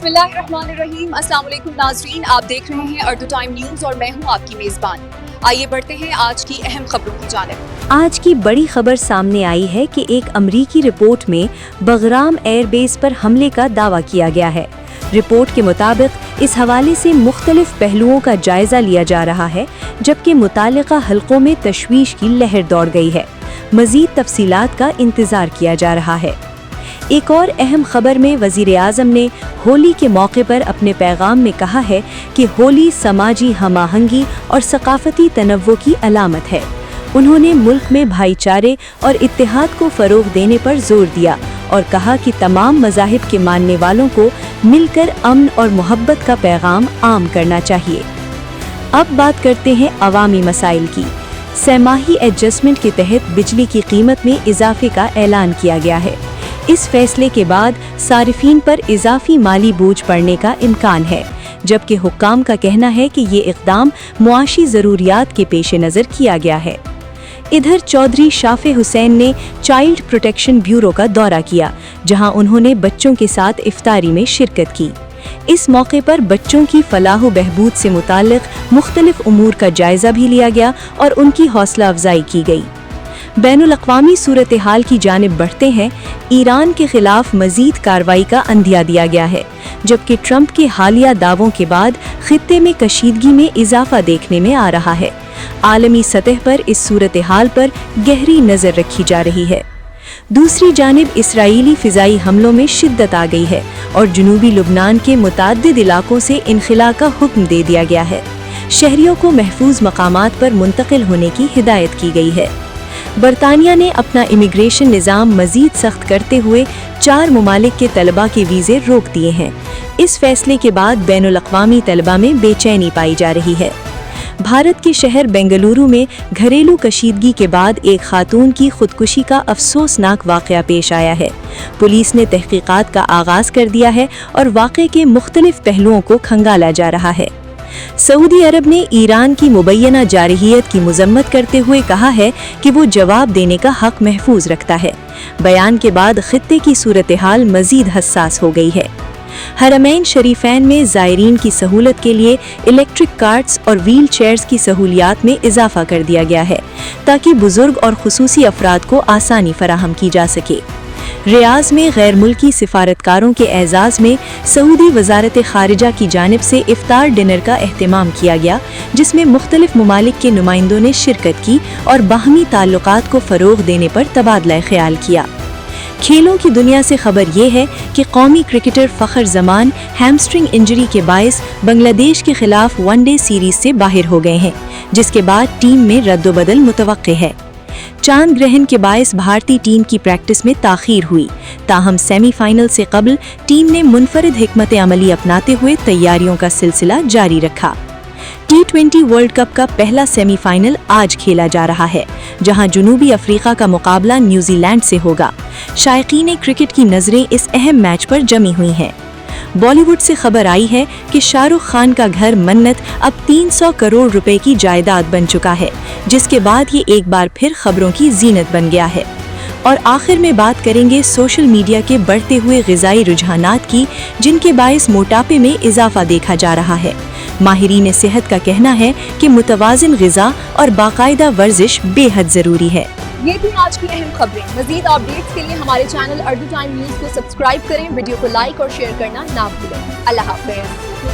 बिस्मिल्लाहिर्रहमानिर्रहीम। अस्सलाम वालेकुम नाज़रीन, आप देख रहे हैं अर्दू टाइम न्यूज़ और मैं हूं आपकी मेज़बान। आइए बढ़ते हैं आज की अहम खबरों की जानिब। आज की बड़ी खबर सामने आई है कि एक अमरीकी रिपोर्ट में बगराम एयरबेस पर हमले का दावा किया गया है। रिपोर्ट के मुताबिक इस हवाले से मुख्तलिफ पहलुओं का जायजा लिया जा रहा है, जबकि मुतालिका हलकों में तशवीश की लहर दौड़ गई है। मज़ीद तफसीलात का इंतज़ार किया जा रहा है। एक और अहम खबर में वज़ीर आज़म ने होली के मौके पर अपने पैगाम में कहा है कि होली समाजी हमाहंगी और सकाफ़ती तनव्वुर की अलामत है। उन्होंने मुल्क में भाईचारे और इत्तेहाद को फ़रोग़ देने पर ज़ोर दिया और कहा कि तमाम मज़ाहिब के मानने वालों को मिलकर अमन और मोहब्बत का पैगाम आम करना चाहिए। अब बात करते हैं अवामी मसाइल की। सहमाही एडजस्टमेंट के तहत बिजली की कीमत में इजाफे का ऐलान किया गया है। इस फैसले के बाद सारिफीन पर इजाफी माली बोझ पड़ने का इम्कान है, जबकि हुक्काम का कहना है कि ये इक़दाम मुआशी ज़रूरियात के पेश नज़र किया गया है। इधर चौधरी शाफे हुसैन ने चाइल्ड प्रोटेक्शन ब्यूरो का दौरा किया, जहां उन्होंने बच्चों के साथ इफ्तारी में शिरकत की। इस मौके पर बच्चों की फलाह बहबूद से मुताल्लिक़ मुख्तलिफ उमूर का जायज़ा भी लिया गया और उनकी हौसला अफजाई की गई। बैनुल अक़वामी सूरत हाल की जानिब बढ़ते हैं। ईरान के खिलाफ मज़ीद कार्रवाई का अंदिया दिया गया है, जबकि ट्रंप के हालिया दावों के बाद खित्ते में कशीदगी में इजाफा देखने में आ रहा है। आलमी सतह पर इस सूरत हाल पर गहरी नज़र रखी जा रही है। दूसरी जानिब इसराइली फ़िज़ाई हमलों में शिद्दत आ गई है और जनूबी लुबनान के मुताद्दिद इलाकों से इनखिला का हुक्म दे दिया गया है। शहरियों को महफूज मकामात पर मुंतकिल होने की हिदायत की गई है। बरतानिया ने अपना इमिग्रेशन निज़ाम मज़ीद सख्त करते हुए 4 ममालिक के तलबा के वीज़े रोक दिए हैं। इस फैसले के बाद बैनुल अक़वामी तलबा में बेचैनी पाई जा रही है। भारत के शहर बेंगलुरु में घरेलू कशीदगी के बाद एक खातून की खुदकुशी का अफसोसनाक वाक़या पेश आया है। पुलिस ने तहक़ीक़ात का आगाज़ कर दिया है और वाक़े के मुख्तलिफ पहलुओं को खंगाला जा रहा है। सऊदी अरब ने ईरान की मुबैना जारहियत की मज़म्मत करते हुए कहा है कि वो जवाब देने का हक़ महफूज रखता है। बयान के बाद खित्ते की सूरत हाल मज़ीद हसास हो गई है। हरमैन शरीफैन में ज़ायरीन की सहूलत के लिए इलेक्ट्रिक कार्ट्स और व्हील चेयर्स की सहूलियात में इजाफा कर दिया गया है, ताकि बुजुर्ग और खुसूसी अफराद को आसानी फराहम की जा सके। रियाज़ में गैर मुल्की सिफारतकारों के एजाज़ में सऊदी वज़ारत ख़ारिजा की जानिब से इफ्तार डिनर का एहतमाम किया गया, जिसमें मुख्तलिफ ममालिक के नुमाइंदों ने शिरकत की और बाहमी ताल्लुकात को फ़रोग़ देने पर तबादला ख्याल किया। खेलों की दुनिया से खबर ये है कि कौमी cricketer Fakhar Zaman hamstring injury के बायस बांग्लादेश के खिलाफ वनडे सीरीज़ से बाहर हो गए हैं, जिसके बाद टीम में रद्दोबदल मुतवक्के है। चांद ग्रहण के बायस भारतीय टीम की प्रैक्टिस में ताख़ीर हुई, ताहम सेमीफाइनल से कबल टीम ने मुनफरिद हिकमत अमली अपनाते हुए तैयारियों का सिलसिला जारी रखा। T20 वर्ल्ड कप का पहला सेमीफाइनल आज खेला जा रहा है, जहां जनूबी अफ्रीका का मुकाबला न्यूजीलैंड से होगा। शायकीन क्रिकेट की नज़रें इस अहम मैच पर जमी हुई हैं। बॉलीवुड से खबर आई है कि शाहरुख खान का घर मन्नत अब 300 करोड़ रुपए की जायदाद बन चुका है, जिसके बाद ये एक बार फिर खबरों की जीनत बन गया है। और आखिर में बात करेंगे सोशल मीडिया के बढ़ते हुए ग़िज़ाई रुझानात की, जिनके बायस मोटापे में इजाफा देखा जा रहा है। माहिरीन सेहत का कहना है कि मुतवाज़िन ग़िज़ा और बाकायदा वर्जिश बेहद ज़रूरी है। ये थी आज की अहम खबरें। मज़ीद अपडेट्स के लिए हमारे चैनल अर्दू टाइम न्यूज़ को सब्सक्राइब करें, वीडियो को लाइक और शेयर करना ना भूलें। अल्लाह हाफ़िज़।